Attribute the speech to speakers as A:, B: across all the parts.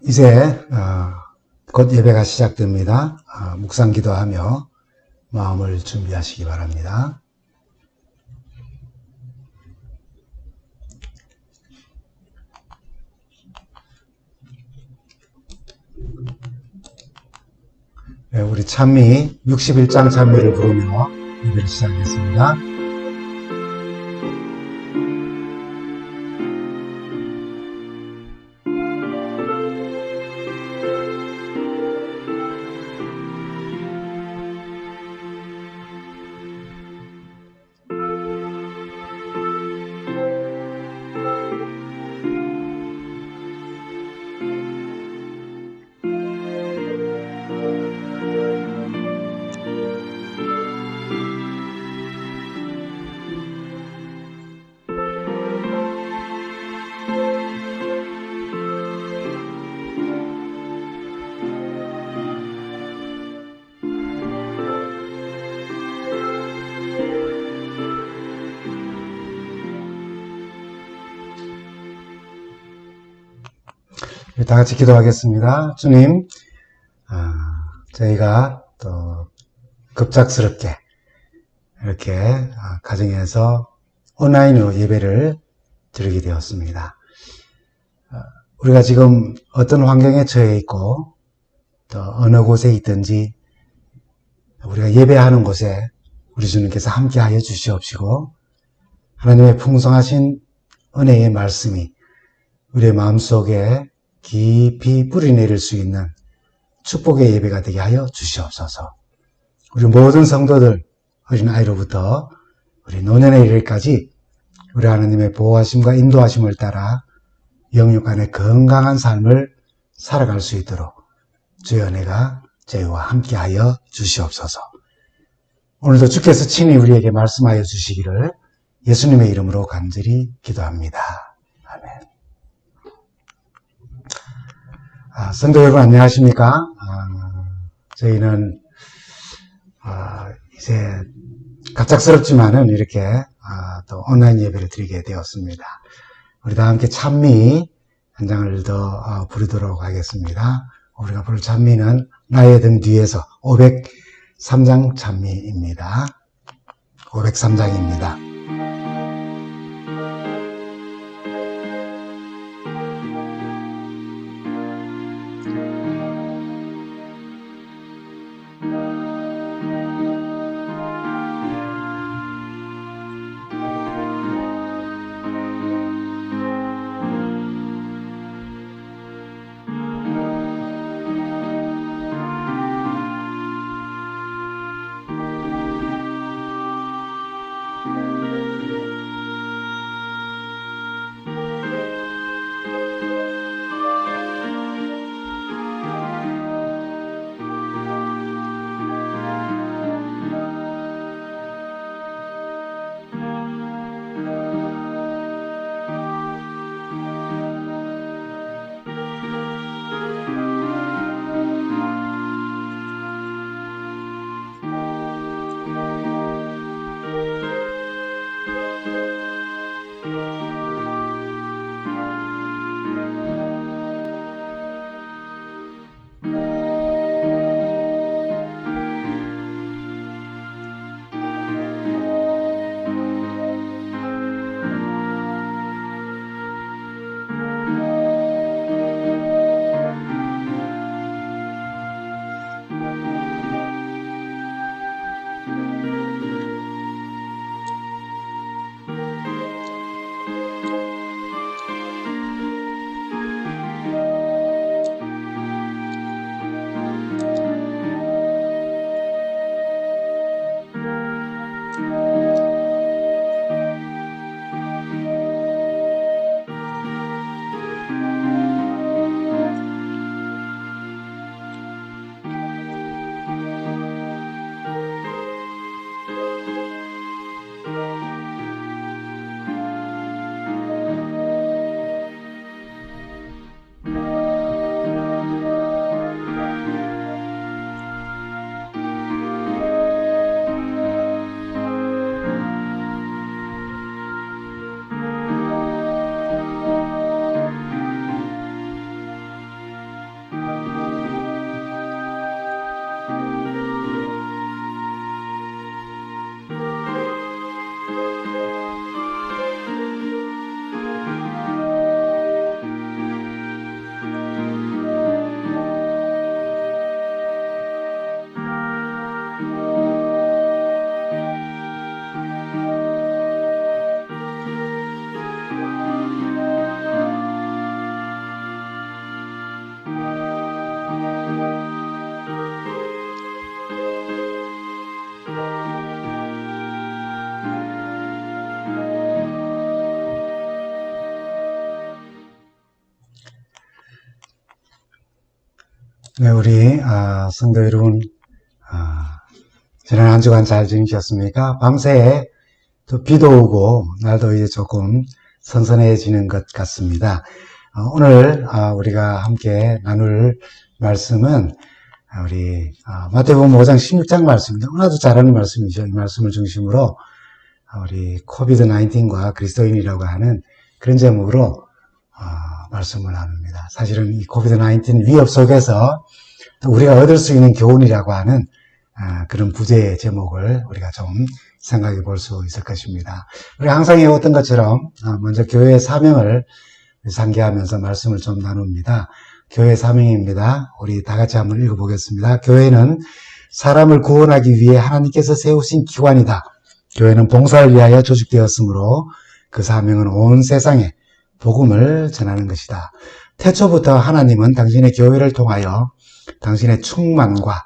A: 이제 곧 예배가 시작됩니다. 묵상 기도하며 마음을 준비하시기 바랍니다. 네, 우리 찬미 61장 찬미를 부르며 예배를 시작하겠습니다. 다 같이 기도하겠습니다. 주님, 저희가 또 급작스럽게 이렇게 가정에서 온라인으로 예배를 드리게 되었습니다. 우리가 지금 어떤 환경에 처해 있고 또 어느 곳에 있든지 우리가 예배하는 곳에 우리 주님께서 함께하여 주시옵시고 하나님의 풍성하신 은혜의 말씀이 우리의 마음속에 깊이 뿌리내릴 수 있는 축복의 예배가 되게 하여 주시옵소서. 우리 모든 성도들, 어린아이로부터 우리 노년의 일까지 우리 하나님의 보호하심과 인도하심을 따라 영육 안에 건강한 삶을 살아갈 수 있도록 주의 은혜가 저희와 함께하여 주시옵소서. 오늘도 주께서 친히 우리에게 말씀하여 주시기를 예수님의 이름으로 간절히 기도합니다. 아멘. 성도 여러분 안녕하십니까? 저희는 이제 갑작스럽지만은 이렇게 또 온라인 예배를 드리게 되었습니다. 우리 다 함께 찬미 한 장을 더 부르도록 하겠습니다. 우리가 부를 찬미는 나의 등 뒤에서 503장 찬미입니다. 503장입니다. 네, 우리 성도 여러분, 지난 한 주간 잘 지내셨습니까? 밤새 또 비도 오고 날도 이제 조금 선선해지는 것 같습니다. 오늘 우리가 함께 나눌 말씀은 우리 마태복음 5장 16장 말씀입니다. 아주 잘하는 말씀이죠. 이 말씀을 중심으로 우리 코비드-19과 그리스도인이라고 하는 그런 제목으로 말씀을 나눕니다. 사실은 이 코비드-19 위협 속에서 또 우리가 얻을 수 있는 교훈이라고 하는 그런 부제의 제목을 우리가 좀 생각해 볼 수 있을 것입니다. 우리가 항상 해왔던 것처럼 먼저 교회의 사명을 상기하면서 말씀을 좀 나눕니다. 교회의 사명입니다. 우리 다 같이 한번 읽어보겠습니다. 교회는 사람을 구원하기 위해 하나님께서 세우신 기관이다. 교회는 봉사를 위하여 조직되었으므로 그 사명은 온 세상에 복음을 전하는 것이다. 태초부터 하나님은 당신의 교회를 통하여 당신의 충만과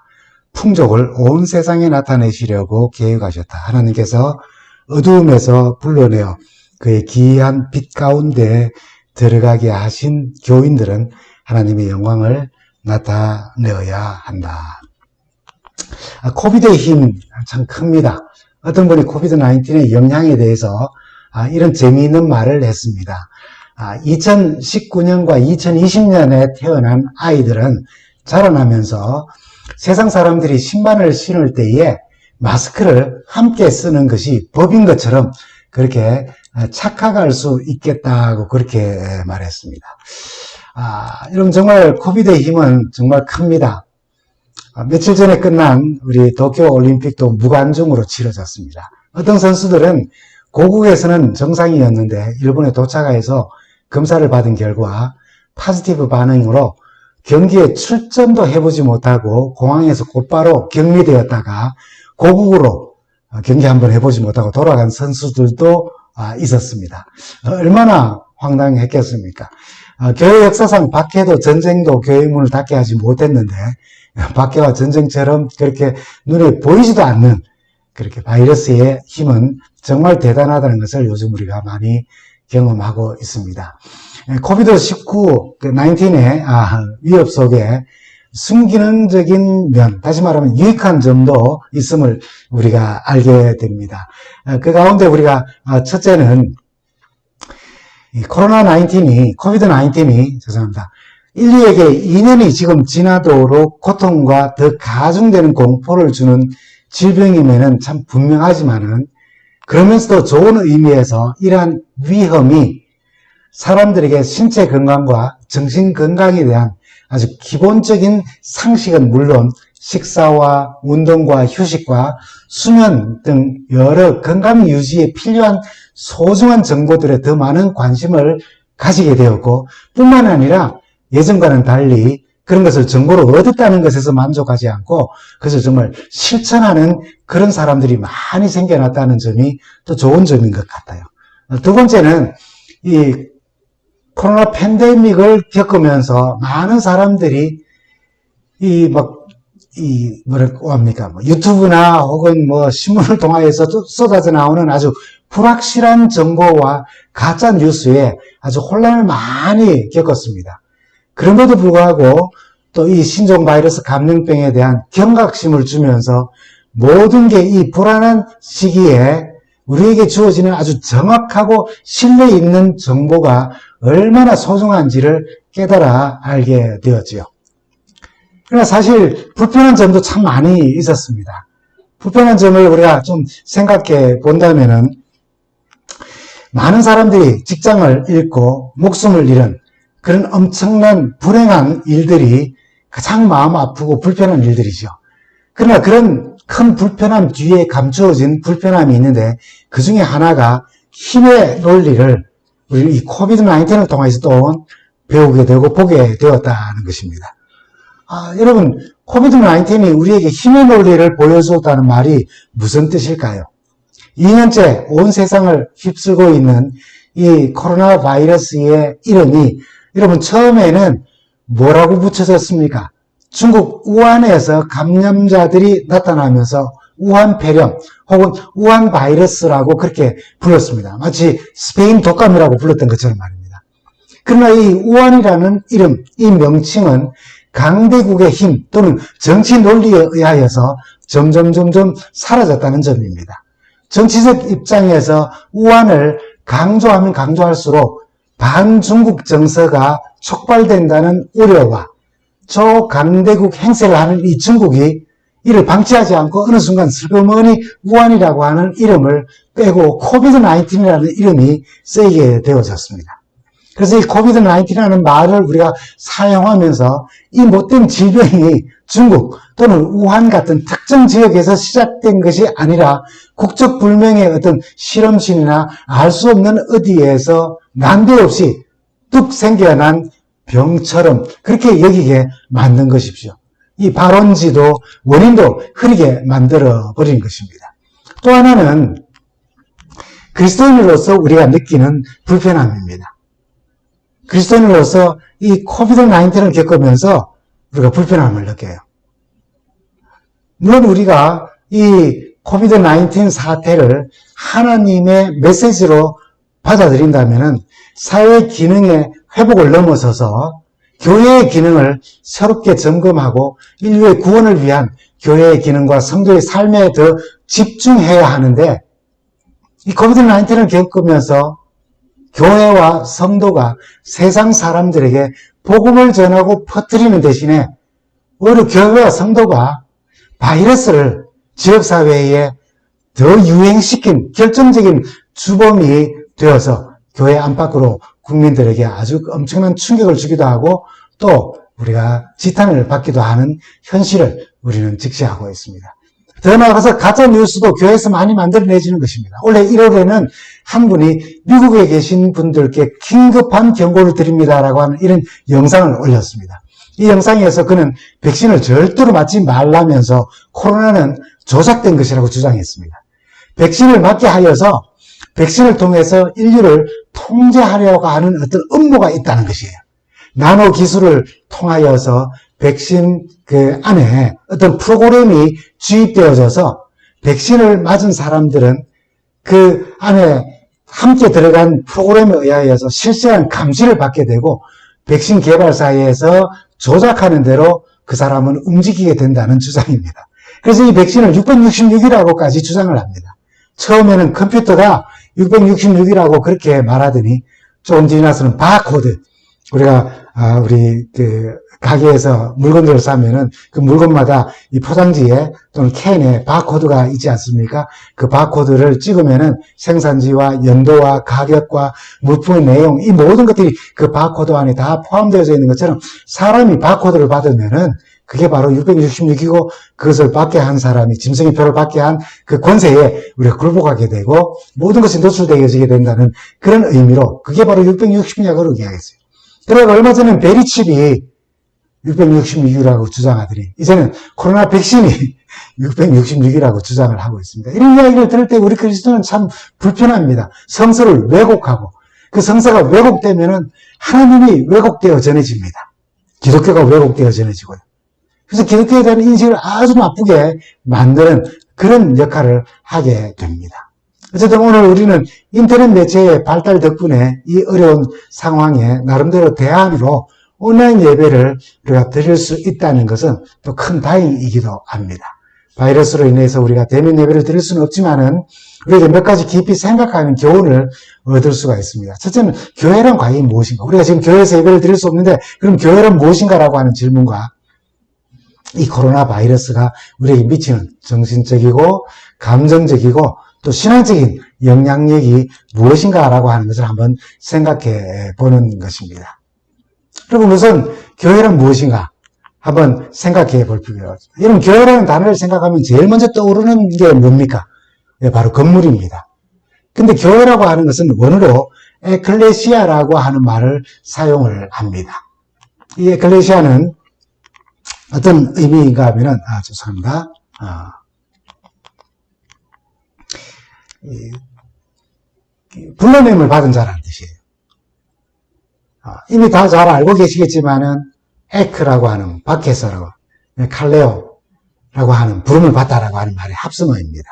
A: 풍족을 온 세상에 나타내시려고 계획하셨다. 하나님께서 어두움에서 불러내어 그의 기이한 빛 가운데 들어가게 하신 교인들은 하나님의 영광을 나타내어야 한다. 코비드의 힘 참 큽니다. 어떤 분이 코비드-19의 영향에 대해서 이런 재미있는 말을 했습니다. 2019년과 2020년에 태어난 아이들은 자라나면서 세상 사람들이 신발을 신을 때에 마스크를 함께 쓰는 것이 법인 것처럼 그렇게 착각할 수 있겠다고 그렇게 말했습니다. 여러분 정말 코비드의 힘은 정말 큽니다. 며칠 전에 끝난 우리 도쿄 올림픽도 무관중으로 치러졌습니다. 어떤 선수들은 고국에서는 정상이었는데 일본에 도착해서 검사를 받은 결과 포지티브 반응으로 경기에 출전도 해보지 못하고 공항에서 곧바로 격리되었다가 고국으로 경기 한번 해보지 못하고 돌아간 선수들도 있었습니다. 얼마나 황당했겠습니까? 교회 역사상 박해도 전쟁도 교회 문을 닫게 하지 못했는데 박해와 전쟁처럼 그렇게 눈에 보이지도 않는 그렇게 바이러스의 힘은 정말 대단하다는 것을 요즘 우리가 많이 경험하고 있습니다. 코비드-19, 19의 위협 속에 순기능적인 면, 다시 말하면 유익한 점도 있음을 우리가 알게 됩니다. 그 가운데 우리가 첫째는 이 코비드-19이 죄송합니다. 인류에게 2년이 지금 지나도록 고통과 더 가중되는 공포를 주는 질병임에는 참 분명하지만은 그러면서도 좋은 의미에서 이러한 위험이 사람들에게 신체 건강과 정신 건강에 대한 아주 기본적인 상식은 물론 식사와 운동과 휴식과 수면 등 여러 건강 유지에 필요한 소중한 정보들에 더 많은 관심을 가지게 되었고 뿐만 아니라 예전과는 달리 그런 것을 정보로 얻었다는 것에서 만족하지 않고 그것을 정말 실천하는 그런 사람들이 많이 생겨났다는 점이 또 좋은 점인 것 같아요. 두 번째는 이 코로나 팬데믹을 겪으면서 많은 사람들이 유튜브나 혹은 신문을 통하여서 쏟아져 나오는 아주 불확실한 정보와 가짜 뉴스에 아주 혼란을 많이 겪었습니다. 그럼에도 불구하고 또 이 신종 바이러스 감염병에 대한 경각심을 주면서 모든 게 이 불안한 시기에 우리에게 주어지는 아주 정확하고 신뢰 있는 정보가 얼마나 소중한지를 깨달아 알게 되었지요. 그러나 사실 불편한 점도 참 많이 있었습니다. 불편한 점을 우리가 좀 생각해 본다면은 많은 사람들이 직장을 잃고 목숨을 잃은 그런 엄청난 불행한 일들이 가장 마음 아프고 불편한 일들이죠. 그러나 그런 큰 불편함 뒤에 감추어진 불편함이 있는데 그 중에 하나가 힘의 논리를 우리 이 코비드-19을 통해서 또 배우게 되고 보게 되었다는 것입니다. 여러분 코비드-19이 우리에게 힘의 논리를 보여주었다는 말이 무슨 뜻일까요? 2년째 온 세상을 휩쓸고 있는 이 코로나 바이러스의 이름이 여러분 처음에는 뭐라고 붙여졌습니까? 중국 우한에서 감염자들이 나타나면서 우한폐렴 혹은 우한바이러스라고 그렇게 불렀습니다. 마치 스페인 독감이라고 불렀던 것처럼 말입니다. 그러나 이 우한이라는 이름, 이 명칭은 강대국의 힘 또는 정치 논리에 의하여서 점점 사라졌다는 점입니다. 정치적 입장에서 우한을 강조하면 강조할수록 반중국 정서가 촉발된다는 우려와 초강대국 행세를 하는 이 중국이 이를 방치하지 않고 어느 순간 슬그머니 우한이라고 하는 이름을 빼고 코비드-19이라는 이름이 쓰이게 되어졌습니다. 그래서 이 코비드-19이라는 말을 우리가 사용하면서 이 못된 질병이 중국 또는 우한 같은 특정 지역에서 시작된 것이 아니라 국적불명의 어떤 실험실이나 알 수 없는 어디에서 난데없이 뚝 생겨난 병처럼 그렇게 여기게 만든 것이죠. 이 발원지도 원인도 흐리게 만들어버린 것입니다. 또 하나는 그리스도인으로서 우리가 느끼는 불편함입니다. 그리스도인으로서 이 코비드-19을 겪으면서 우리가 불편함을 느껴요. 물론 우리가 이 코비드-19 사태를 하나님의 메시지로 받아들인다면 사회 기능의 회복을 넘어서서 교회의 기능을 새롭게 점검하고 인류의 구원을 위한 교회의 기능과 성도의 삶에 더 집중해야 하는데 이 코비드-19을 겪으면서 교회와 성도가 세상 사람들에게 복음을 전하고 퍼뜨리는 대신에 오히려 교회와 성도가 바이러스를 지역사회에 더 유행시킨 결정적인 주범이 되어서 교회 안팎으로 국민들에게 아주 엄청난 충격을 주기도 하고 또 우리가 지탄을 받기도 하는 현실을 우리는 직시하고 있습니다. 더 나아가서 가짜뉴스도 교회에서 많이 만들어내지는 것입니다. 올해 1월에는 한 분이 미국에 계신 분들께 긴급한 경고를 드립니다라고 하는 이런 영상을 올렸습니다. 이 영상에서 그는 백신을 절대로 맞지 말라면서 코로나는 조작된 것이라고 주장했습니다. 백신을 맞게 하여서 백신을 통해서 인류를 통제하려고 하는 어떤 음모가 있다는 것이에요. 나노 기술을 통하여서 백신 그 안에 어떤 프로그램이 주입되어져서 백신을 맞은 사람들은 그 안에 함께 들어간 프로그램에 의하여서 실시간 감시를 받게 되고 백신 개발사에서 조작하는 대로 그 사람은 움직이게 된다는 주장입니다. 그래서 이 백신을 666이라고까지 주장을 합니다. 처음에는 컴퓨터가 666이라고 그렇게 말하더니 조금 지나서는 바코드, 우리가 우리 가게에서 물건들을 사면은 그 물건마다 이 포장지에 또는 캔에 바코드가 있지 않습니까? 그 바코드를 찍으면은 생산지와 연도와 가격과 물품의 내용, 이 모든 것들이 그 바코드 안에 다 포함되어져 있는 것처럼 사람이 바코드를 받으면은 그게 바로 666이고 그것을 받게 한 사람이 짐승의표를 받게 한 그 권세에 우리가 굴복하게 되고 모든 것이 노출되어지게 된다는 그런 의미로 그게 바로 666이라고 이야기했어요. 그러나 얼마 전에 베리칩이 666이라고 주장하더니 이제는 코로나 백신이 666이라고 주장을 하고 있습니다. 이런 이야기를 들을 때 우리 그리스도는 참 불편합니다. 성서를 왜곡하고 그 성서가 왜곡되면은 하나님이 왜곡되어 전해집니다. 기독교가 왜곡되어 전해지고요. 그래서 기독교에 대한 인식을 아주 나쁘게 만드는 그런 역할을 하게 됩니다. 어쨌든 오늘 우리는 인터넷 매체의 발달 덕분에 이 어려운 상황에 나름대로 대안으로 온라인 예배를 우리가 드릴 수 있다는 것은 또 큰 다행이기도 합니다. 바이러스로 인해서 우리가 대면 예배를 드릴 수는 없지만은 우리가 몇 가지 깊이 생각하는 교훈을 얻을 수가 있습니다. 첫째는 교회란 과연 무엇인가? 우리가 지금 교회에서 예배를 드릴 수 없는데 그럼 교회란 무엇인가라고 하는 질문과 이 코로나 바이러스가 우리에게 미치는 정신적이고 감정적이고 또 신앙적인 영향력이 무엇인가라고 하는 것을 한번 생각해 보는 것입니다. 그리고 우선 교회란 무엇인가 한번 생각해 볼 필요가 있습니다. 여러분 교회라는 단어를 생각하면 제일 먼저 떠오르는 게 뭡니까? 네, 바로 건물입니다. 근데 교회라고 하는 것은 원어로 에클레시아라고 하는 말을 사용을 합니다. 이 에클레시아는 어떤 의미인가 하면은, 죄송합니다. 불러냄을 받은 자라는 뜻이에요. 이미 다 잘 알고 계시겠지만은, 에크라고 하는, 밖에서라고, 칼레오라고 하는, 부름을 받다라고 하는 말의 합성어입니다.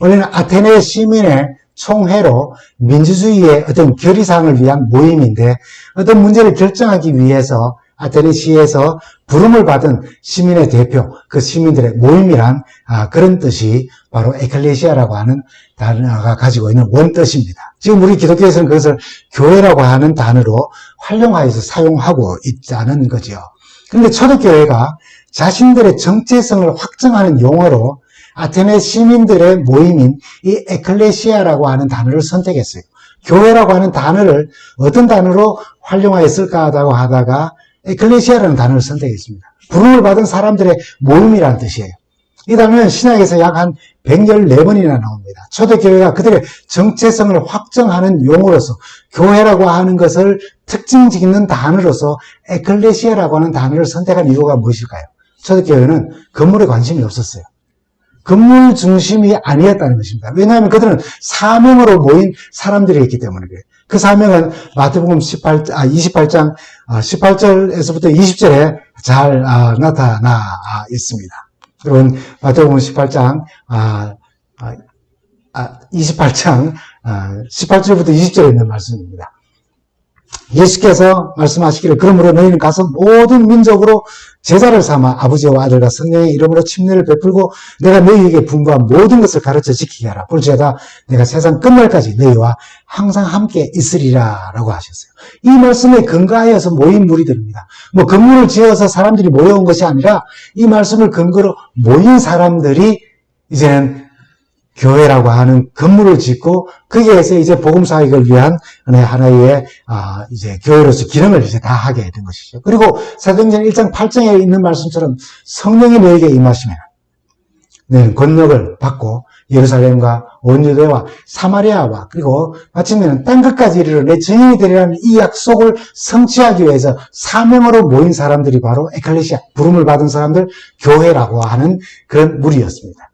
A: 원래는 아테네 시민의 총회로 민주주의의 어떤 결의사항을 위한 모임인데, 어떤 문제를 결정하기 위해서 아테네 시에서 부름을 받은 시민의 대표, 그 시민들의 모임이란 그런 뜻이 바로 에클레시아라고 하는 단어가 가지고 있는 원뜻입니다. 지금 우리 기독교에서는 그것을 교회라고 하는 단어로 활용하여서 사용하고 있다는 거죠. 그런데 초대교회가 자신들의 정체성을 확정하는 용어로 아테네 시민들의 모임인 이 에클레시아라고 하는 단어를 선택했어요. 교회라고 하는 단어를 어떤 단어로 활용하였을까 하다가 에클레시아라는 단어를 선택했습니다. 부름을 받은 사람들의 모임이라는 뜻이에요. 이 단어는 신약에서 약 한 114번이나 나옵니다. 초대교회가 그들의 정체성을 확정하는 용어로서 교회라고 하는 것을 특징 짓는 단어로서 에클레시아라고 하는 단어를 선택한 이유가 무엇일까요? 초대교회는 건물에 관심이 없었어요. 건물 중심이 아니었다는 것입니다. 왜냐하면 그들은 사명으로 모인 사람들이었기 때문에 그래요. 그 사명은 마태복음 28장 18절에서부터 20절에 잘 나타나 있습니다. 여러분 마태복음 18장 18절부터 20절에 있는 말씀입니다. 예수께서 말씀하시기를 그러므로 너희는 가서 모든 민족으로 제자를 삼아 아버지와 아들과 성령의 이름으로 침례를 베풀고 내가 너희에게 분부한 모든 것을 가르쳐 지키게 하라. 볼지어다 내가 세상 끝날까지 너희와 항상 함께 있으리라 라고 하셨어요. 이 말씀에 근거하여서 모인 무리들입니다. 건물을 지어서 사람들이 모여온 것이 아니라 이 말씀을 근거로 모인 사람들이 이제는 교회라고 하는 건물을 짓고 거기에서 이제 복음 사역을 위한 하나의 이제 교회로서 기능을 이제 다 하게 된 것이죠. 그리고 사도행전 1장 8장에 있는 말씀처럼 성령이 너에게 임하시면 너는 권능을 받고 예루살렘과 온 유대와 사마리아와 그리고 마침내는 땅끝까지 이르러 내 증인이 되리라는 이 약속을 성취하기 위해서 사명으로 모인 사람들이 바로 에클레시아, 부름을 받은 사람들, 교회라고 하는 그런 무리였습니다.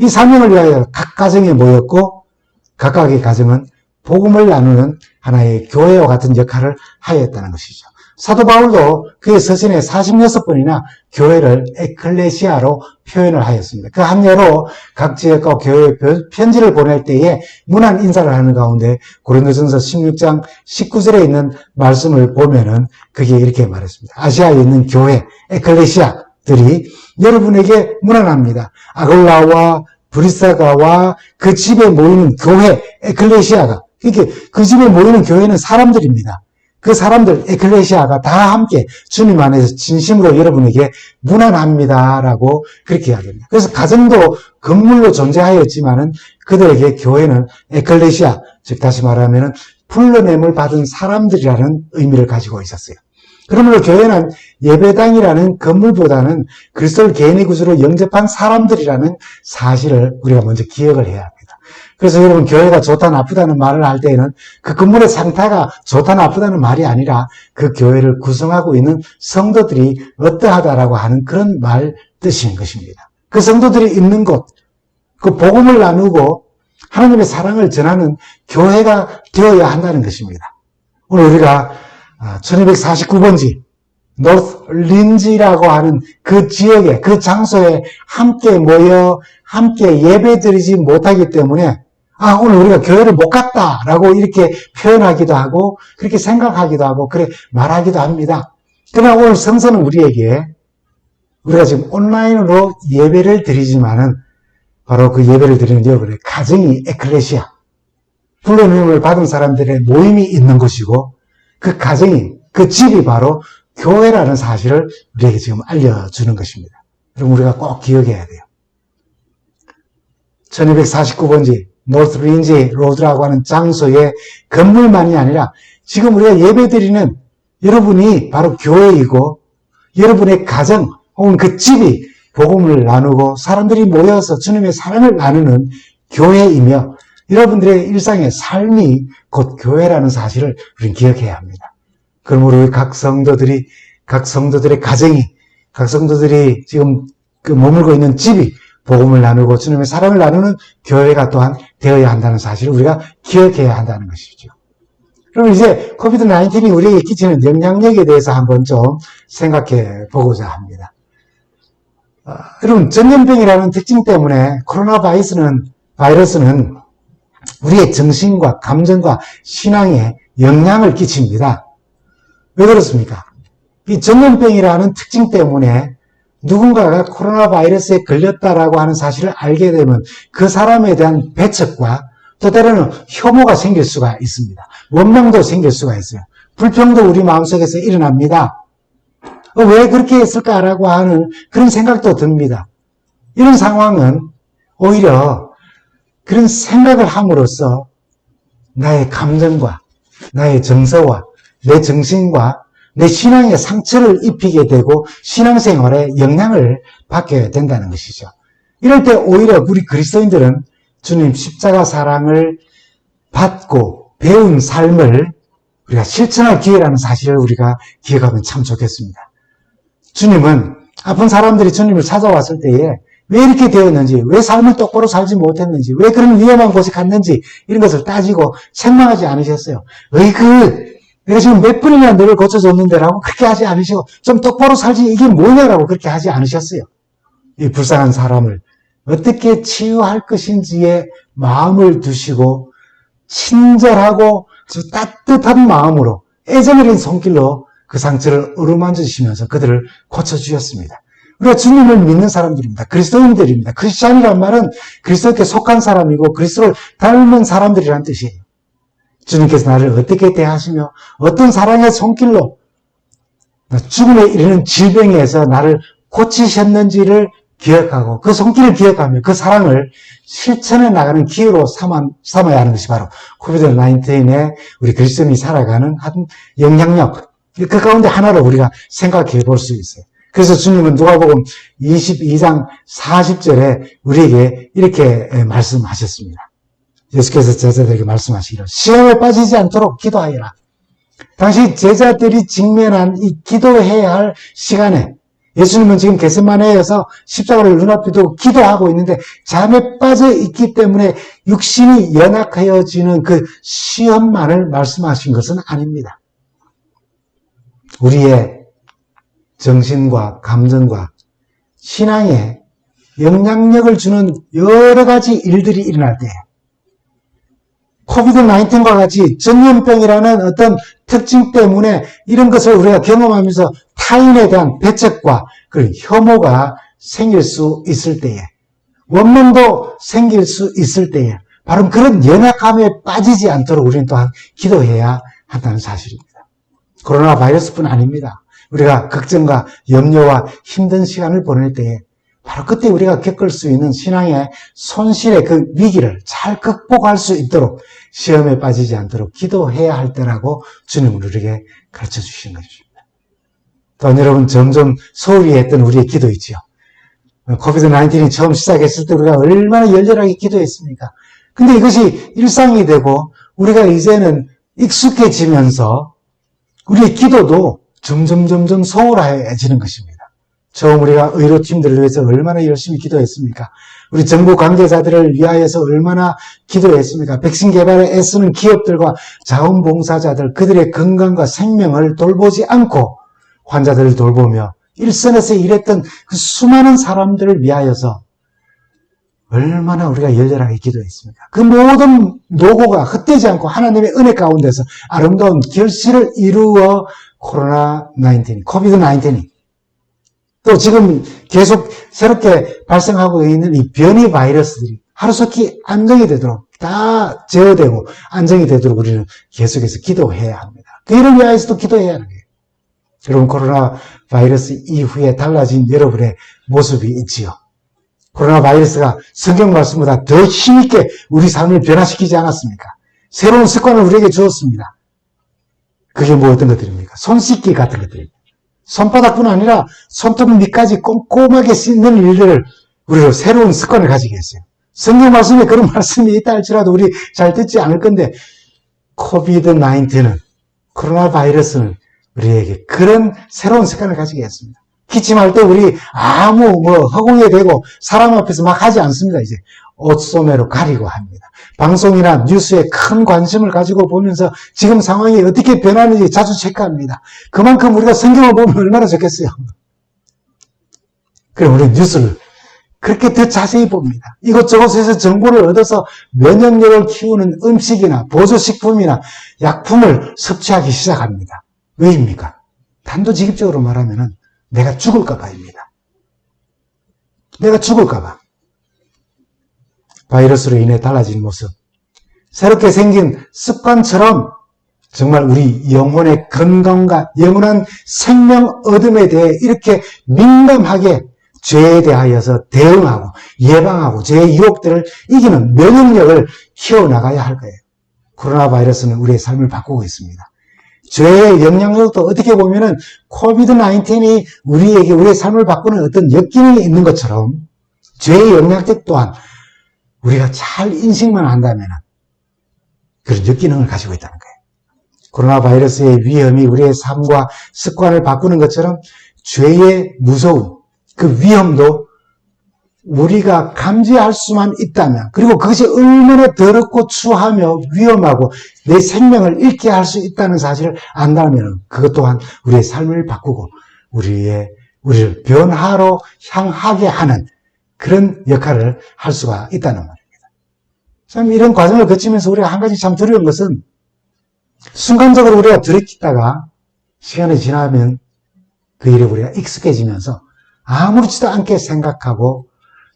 A: 이 사명을 위하여 각 가정에 모였고 각각의 가정은 복음을 나누는 하나의 교회와 같은 역할을 하였다는 것이죠. 사도 바울도 그의 서신에 46번이나 교회를 에클레시아로 표현을 하였습니다. 그 한 예로 각 지역과 교회에 편지를 보낼 때에 문안 인사를 하는 가운데 고린도전서 16장 19절에 있는 말씀을 보면은 그게 이렇게 말했습니다. 아시아에 있는 교회 에클레시아들이 여러분에게 문안합니다. 아글라와 브리사가와 그 집에 모이는 교회 에클레시아가 이렇게 그 집에 모이는 교회는 사람들입니다. 그 사람들 에클레시아가 다 함께 주님 안에서 진심으로 여러분에게 문안합니다라고 그렇게 이야기합니다. 그래서 가정도 건물로 존재하였지만은 그들에게 교회는 에클레시아, 즉 다시 말하면은 불러냄을 받은 사람들이라는 의미를 가지고 있었어요. 그러므로 교회는 예배당이라는 건물보다는 그리스도를 개인의 구주로 영접한 사람들이라는 사실을 우리가 먼저 기억을 해야 합니다. 그래서 여러분 교회가 좋다 나쁘다는 말을 할 때에는 그 건물의 상태가 좋다 나쁘다는 말이 아니라 그 교회를 구성하고 있는 성도들이 어떠하다라고 하는 그런 말 뜻인 것입니다. 그 성도들이 있는 곳, 그 복음을 나누고 하나님의 사랑을 전하는 교회가 되어야 한다는 것입니다. 오늘 우리가 1249번지 노스 린지라고 하는 그 지역에, 그 장소에 함께 모여 함께 예배드리지 못하기 때문에 오늘 우리가 교회를 못 갔다라고 이렇게 표현하기도 하고 그렇게 생각하기도 하고 그래 말하기도 합니다. 그러나 오늘 성서는 우리에게 우리가 지금 온라인으로 예배를 드리지만은 바로 그 예배를 드리는 여러분의 가정이 에클레시아, 불러냄을 받은 사람들의 모임이 있는 것이고 그 가정이, 그 집이 바로 교회라는 사실을 우리에게 지금 알려주는 것입니다. 그럼 우리가 꼭 기억해야 돼요. 1249번지 노스린지 로드라고 하는 장소의 건물만이 아니라 지금 우리가 예배드리는 여러분이 바로 교회이고 여러분의 가정 혹은 그 집이 복음을 나누고 사람들이 모여서 주님의 사랑을 나누는 교회이며 여러분들의 일상의 삶이 곧 교회라는 사실을 우리는 기억해야 합니다. 그러므로 우리 각 성도들의 가정이, 각 성도들이 지금 그 머물고 있는 집이 복음을 나누고 주님의 사랑을 나누는 교회가 또한 되어야 한다는 사실을 우리가 기억해야 한다는 것이죠. 그럼 이제 코비드-19이 우리에게 끼치는 영향력에 대해서 한번 좀 생각해 보고자 합니다. 여러분, 전염병이라는 특징 때문에 코로나 바이러스는 우리의 정신과 감정과 신앙에 영향을 끼칩니다. 왜 그렇습니까? 이 전염병이라는 특징 때문에 누군가가 코로나 바이러스에 걸렸다라고 하는 사실을 알게 되면 그 사람에 대한 배척과 또 때로는 혐오가 생길 수가 있습니다. 원망도 생길 수가 있어요. 불평도 우리 마음속에서 일어납니다. 왜 그렇게 했을까라고 하는 그런 생각도 듭니다. 이런 상황은 오히려 그런 생각을 함으로써 나의 감정과 나의 정서와 내 정신과 내 신앙에 상처를 입히게 되고 신앙생활에 영향을 받게 된다는 것이죠. 이럴 때 오히려 우리 그리스도인들은 주님 십자가 사랑을 받고 배운 삶을 우리가 실천할 기회라는 사실을 우리가 기억하면 참 좋겠습니다. 주님은 아픈 사람들이 주님을 찾아왔을 때에 왜 이렇게 되었는지, 왜 삶을 똑바로 살지 못했는지, 왜 그런 위험한 곳에 갔는지 이런 것을 따지고 책망하지 않으셨어요. 내가 지금 몇 번이나 너를 고쳐줬는데 라고 그렇게 하지 않으시고 좀 똑바로 살지 이게 뭐냐라고 그렇게 하지 않으셨어요. 이 불쌍한 사람을 어떻게 치유할 것인지에 마음을 두시고 친절하고 아주 따뜻한 마음으로 애정어린 손길로 그 상처를 어루만져 주시면서 그들을 고쳐주셨습니다. 우리가 주님을 믿는 사람들입니다. 그리스도인들입니다. 크리스찬이란 말은 그리스도께 속한 사람이고 그리스도를 닮은 사람들이란 뜻이에요. 주님께서 나를 어떻게 대하시며 어떤 사랑의 손길로 죽음에 이르는 질병에서 나를 고치셨는지를 기억하고 그 손길을 기억하며 그 사랑을 실천해 나가는 기회로 삼아야 하는 것이 바로 코비드-19에 우리 그리스도인이 살아가는 한 영향력, 그 가운데 하나로 우리가 생각해 볼 수 있어요. 그래서 주님은 누가복음 22장 40절에 우리에게 이렇게 말씀하셨습니다. 예수께서 제자들에게 말씀하시기를 시험에 빠지지 않도록 기도하여라. 당시 제자들이 직면한 이 기도해야 할 시간에 예수님은 지금 겟세마네에서 십자가를 눈앞에 두고 기도하고 있는데 잠에 빠져 있기 때문에 육신이 연약해지는 그 시험만을 말씀하신 것은 아닙니다. 우리의 정신과 감정과 신앙에 영향력을 주는 여러 가지 일들이 일어날 때 코비드-19과 같이 전염병이라는 어떤 특징 때문에 이런 것을 우리가 경험하면서 타인에 대한 배척과 그 혐오가 생길 수 있을 때에 원망도 생길 수 있을 때에 바로 그런 연약함에 빠지지 않도록 우리는 또한 기도해야 한다는 사실입니다. 코로나 바이러스뿐 아닙니다. 우리가 걱정과 염려와 힘든 시간을 보낼 때에 바로 그때 우리가 겪을 수 있는 신앙의 손실의 그 위기를 잘 극복할 수 있도록 시험에 빠지지 않도록 기도해야 할 때라고 주님은 우리에게 가르쳐 주신 것입니다. 또한 여러분 점점 소홀히 했던 우리의 기도 있지요. 코비드-19이 처음 시작했을 때 우리가 얼마나 열렬하게 기도했습니까? 근데 이것이 일상이 되고 우리가 이제는 익숙해지면서 우리의 기도도 점점 소홀해지는 것입니다. 처음 우리가 의료팀들을 위해서 얼마나 열심히 기도했습니까? 우리 정부 관계자들을 위하여서 얼마나 기도했습니까? 백신 개발에 애쓰는 기업들과 자원봉사자들, 그들의 건강과 생명을 돌보지 않고 환자들을 돌보며 일선에서 일했던 그 수많은 사람들을 위하여서 얼마나 우리가 열렬하게 기도했습니까? 그 모든 노고가 헛되지 않고 하나님의 은혜 가운데서 아름다운 결실을 이루어 코비드-19이 또 지금 계속 새롭게 발생하고 있는 이 변이 바이러스들이 하루속히 안정이 되도록 다 제어되고 안정이 되도록 우리는 계속해서 기도해야 합니다. 그 일을 위하여서도 기도해야 하는 거예요. 여러분 코로나 바이러스 이후에 달라진 여러분의 모습이 있지요. 코로나 바이러스가 성경 말씀보다 더 힘있게 우리 삶을 변화시키지 않았습니까? 새로운 습관을 우리에게 주었습니다. 그게 뭐 어떤 것들입니까? 손 씻기 같은 것들입니다. 손바닥뿐 아니라 손톱 밑까지 꼼꼼하게 씻는 일들을 우리로 새로운 습관을 가지게 했어요. 성경 말씀에 그런 말씀이 있다 할지라도 우리 잘 듣지 않을 건데 코비드-19는 코로나 바이러스는 우리에게 그런 새로운 습관을 가지게 했습니다. 기침할 때 우리 아무 허공에 대고 사람 앞에서 막 하지 않습니다. 이제 옷소매로 가리고 합니다. 방송이나 뉴스에 큰 관심을 가지고 보면서 지금 상황이 어떻게 변하는지 자주 체크합니다. 그만큼 우리가 성경을 보면 얼마나 좋겠어요. 그럼 우리 뉴스를 그렇게 더 자세히 봅니다. 이곳저곳에서 정보를 얻어서 면역력을 키우는 음식이나 보조식품이나 약품을 섭취하기 시작합니다. 왜입니까? 단도직입적으로 말하면은 내가 죽을까봐입니다. 내가 죽을까봐. 바이러스로 인해 달라진 모습. 새롭게 생긴 습관처럼 정말 우리 영혼의 건강과 영원한 생명 얻음에 대해 이렇게 민감하게 죄에 대하여서 대응하고 예방하고 죄의 유혹들을 이기는 면역력을 키워나가야 할 거예요. 코로나 바이러스는 우리의 삶을 바꾸고 있습니다. 죄의 영향력도 어떻게 보면은 코비드-19이 우리의 삶을 바꾸는 어떤 역기능이 있는 것처럼 죄의 영향력 또한 우리가 잘 인식만 한다면 그런 역기능을 가지고 있다는 거예요. 코로나 바이러스의 위험이 우리의 삶과 습관을 바꾸는 것처럼 죄의 무서움, 그 위험도 우리가 감지할 수만 있다면, 그리고 그것이 얼마나 더럽고 추하며 위험하고 내 생명을 잃게 할 수 있다는 사실을 안다면 그것 또한 우리의 삶을 바꾸고 우리를 변화로 향하게 하는 그런 역할을 할 수가 있다는 말입니다. 참 이런 과정을 거치면서 우리가 한 가지 참 두려운 것은 순간적으로 우리가 들이키다가 시간이 지나면 그 일에 우리가 익숙해지면서 아무렇지도 않게 생각하고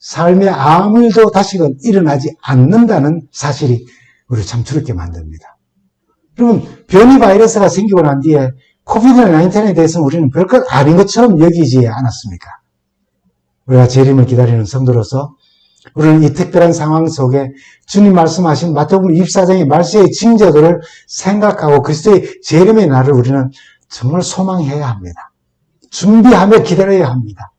A: 삶에 아무 일도 다시금 일어나지 않는다는 사실이 우리를 참 두렵게 만듭니다. 여러분, 변이 바이러스가 생기고 난 뒤에 코비드-19에 대해서는 우리는 별것 아닌 것처럼 여기지 않았습니까? 우리가 재림을 기다리는 성도로서 우리는 이 특별한 상황 속에 주님 말씀하신 마태복음 24장의 말세의 징조들을 생각하고 그리스도의 재림의 날을 우리는 정말 소망해야 합니다. 준비하며 기다려야 합니다.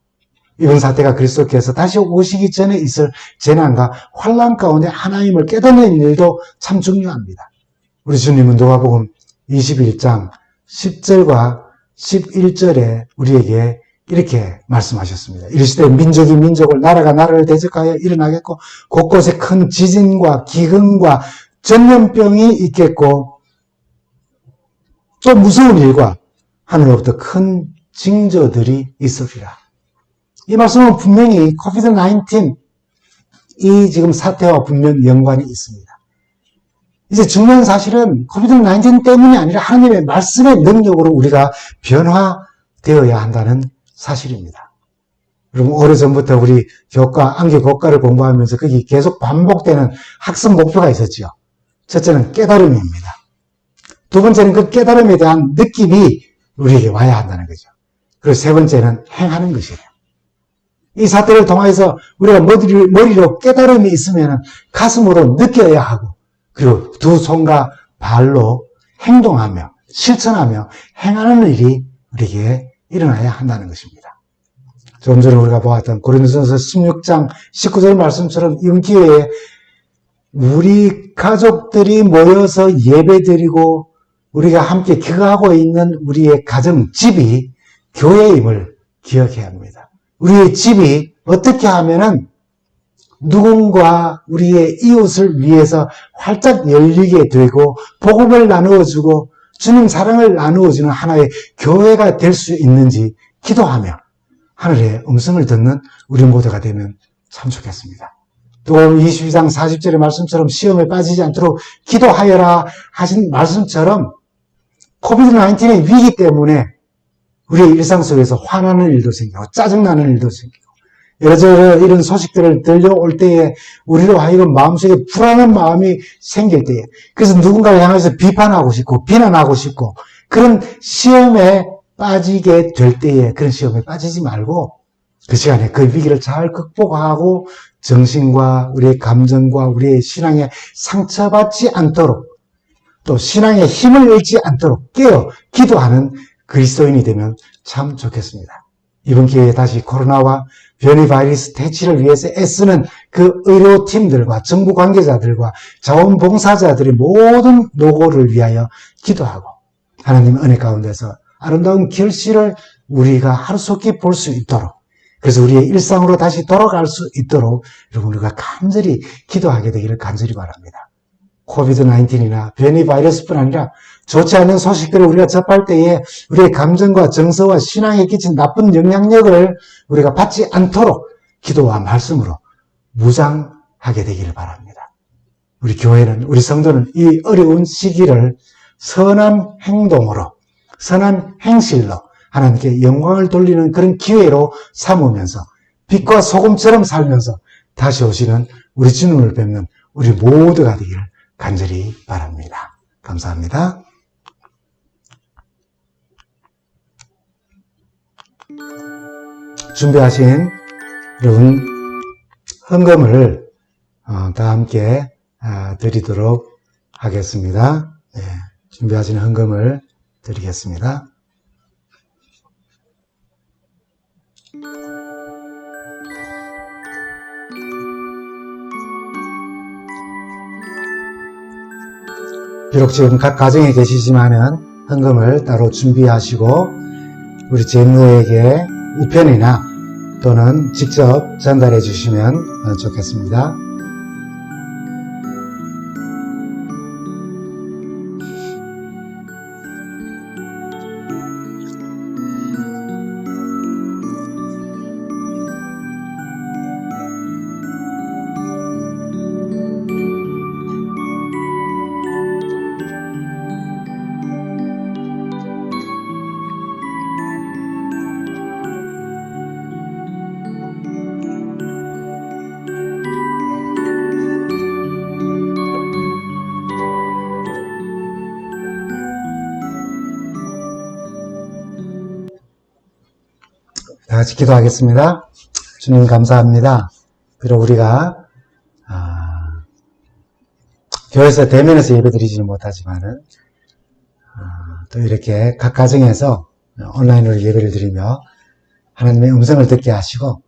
A: 이번 사태가 그리스도께서 다시 오시기 전에 있을 재난과 환난 가운데 하나님을 깨닫는 일도 참 중요합니다. 우리 주님은 누가복음 21장 10절과 11절에 우리에게 이렇게 말씀하셨습니다. 이르시되 민족이 민족을 나라가 나라를 대적하여 일어나겠고 곳곳에 큰 지진과 기근과 전염병이 있겠고 또 무서운 일과 하늘로부터 큰 징조들이 있으리라. 이 말씀은 분명히 코비드-19 이 지금 사태와 분명 연관이 있습니다. 이제 중요한 사실은 코비드-19 때문이 아니라 하나님의 말씀의 능력으로 우리가 변화되어야 한다는 사실입니다. 여러분, 오래전부터 우리 교과, 암기 교과를 공부하면서 거기 계속 반복되는 학습 목표가 있었죠. 첫째는 깨달음입니다. 두 번째는 그 깨달음에 대한 느낌이 우리에게 와야 한다는 거죠. 그리고 세 번째는 행하는 것이에요. 이 사태를 통해서 우리가 머리로 깨달음이 있으면 가슴으로 느껴야 하고, 그리고 두 손과 발로 행동하며 실천하며 행하는 일이 우리에게 일어나야 한다는 것입니다. 조금 전에 우리가 보았던 고린도전서 16장 19절 말씀처럼 이번 기회에 우리 가족들이 모여서 예배드리고 우리가 함께 기도하고 있는 우리의 가정, 집이 교회임을 기억해야 합니다. 우리의 집이 어떻게 하면은 누군가 우리의 이웃을 위해서 활짝 열리게 되고 복음을 나누어주고 주님 사랑을 나누어주는 하나의 교회가 될 수 있는지 기도하며 하늘의 음성을 듣는 우리 모두가 되면 참 좋겠습니다. 또 22장 40절의 말씀처럼 시험에 빠지지 않도록 기도하여라 하신 말씀처럼 코비드-19의 위기 때문에 우리의 일상 속에서 화나는 일도 생기고 짜증나는 일도 생기고 여러저러 이런 소식들을 들려올 때에 우리로 하여금 마음속에 불안한 마음이 생길 때에 그래서 누군가를 향해서 비판하고 싶고 비난하고 싶고 그런 시험에 빠지게 될 때에 그런 시험에 빠지지 말고 그 시간에 그 위기를 잘 극복하고 정신과 우리의 감정과 우리의 신앙에 상처받지 않도록 또 신앙의 힘을 잃지 않도록 깨어 기도하는 그리스도인이 되면 참 좋겠습니다. 이번 기회에 다시 코로나와 변이 바이러스 퇴치를 위해서 애쓰는 그 의료팀들과 정부 관계자들과 자원봉사자들의 모든 노고를 위하여 기도하고 하나님 은혜 가운데서 아름다운 결실을 우리가 하루속히 볼 수 있도록 그래서 우리의 일상으로 다시 돌아갈 수 있도록 여러분 우리가 간절히 기도하게 되기를 간절히 바랍니다. 코비드-19이나 변이 바이러스뿐 아니라 좋지 않은 소식들을 우리가 접할 때에 우리의 감정과 정서와 신앙에 끼친 나쁜 영향력을 우리가 받지 않도록 기도와 말씀으로 무장하게 되기를 바랍니다. 우리 교회는, 우리 성도는 이 어려운 시기를 선한 행동으로, 선한 행실로, 하나님께 영광을 돌리는 그런 기회로 삼으면서 빛과 소금처럼 살면서 다시 오시는 우리 주님을 뵙는 우리 모두가 되기를 간절히 바랍니다. 감사합니다. 준비하신 여러분 헌금을 다 함께 드리도록 하겠습니다. 네, 준비하신 헌금을 드리겠습니다. 비록 지금 각 가정에 계시지만은 헌금을 따로 준비하시고 우리 제무에게 우편이나 또는 직접 전달해 주시면 좋겠습니다. 다 같이 기도하겠습니다. 주님 감사합니다. 비록 우리가 교회에서 대면에서 예배드리지는 못하지만은 또 이렇게 각 가정에서 온라인으로 예배를 드리며 하나님의 음성을 듣게 하시고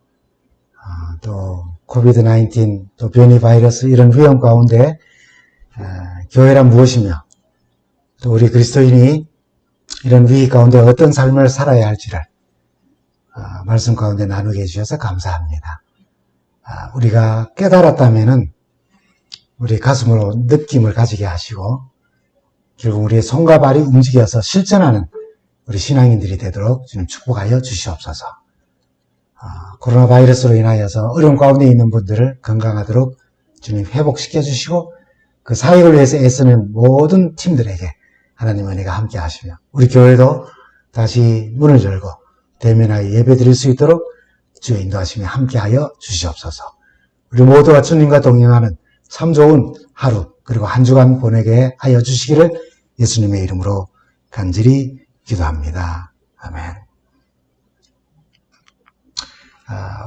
A: 또 코비드-19 또 변이 바이러스 이런 위험 가운데 교회란 무엇이며 또 우리 그리스도인이 이런 위기 가운데 어떤 삶을 살아야 할지를 말씀 가운데 나누게 해주셔서 감사합니다. 우리가 깨달았다면은 우리 가슴으로 느낌을 가지게 하시고 결국 우리의 손과 발이 움직여서 실천하는 우리 신앙인들이 되도록 주님 축복하여 주시옵소서. 코로나 바이러스로 인하여서 어려운 가운데 있는 분들을 건강하도록 주님 회복시켜 주시고 그 사역을 위해서 애쓰는 모든 팀들에게 하나님 은혜가 함께 하시며 우리 교회도 다시 문을 열고 대면하여 예배 드릴 수 있도록 주의 인도하심에 함께하여 주시옵소서. 우리 모두가 주님과 동행하는 참 좋은 하루 그리고 한 주간 보내게 하여 주시기를 예수님의 이름으로 간절히 기도합니다. 아멘.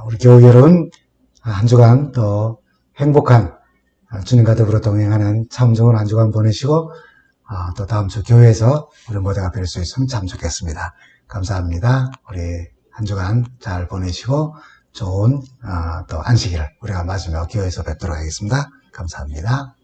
A: 우리 교우 여러분 한 주간 또 행복한 주님과 더불어 동행하는 참 좋은 한 주간 보내시고 또 다음 주 교회에서 우리 모두가 뵐 수 있으면 참 좋겠습니다. 감사합니다. 우리 한 주간 잘 보내시고 좋은 또 안식일을 우리가 맞으며 교회에서 뵙도록 하겠습니다. 감사합니다.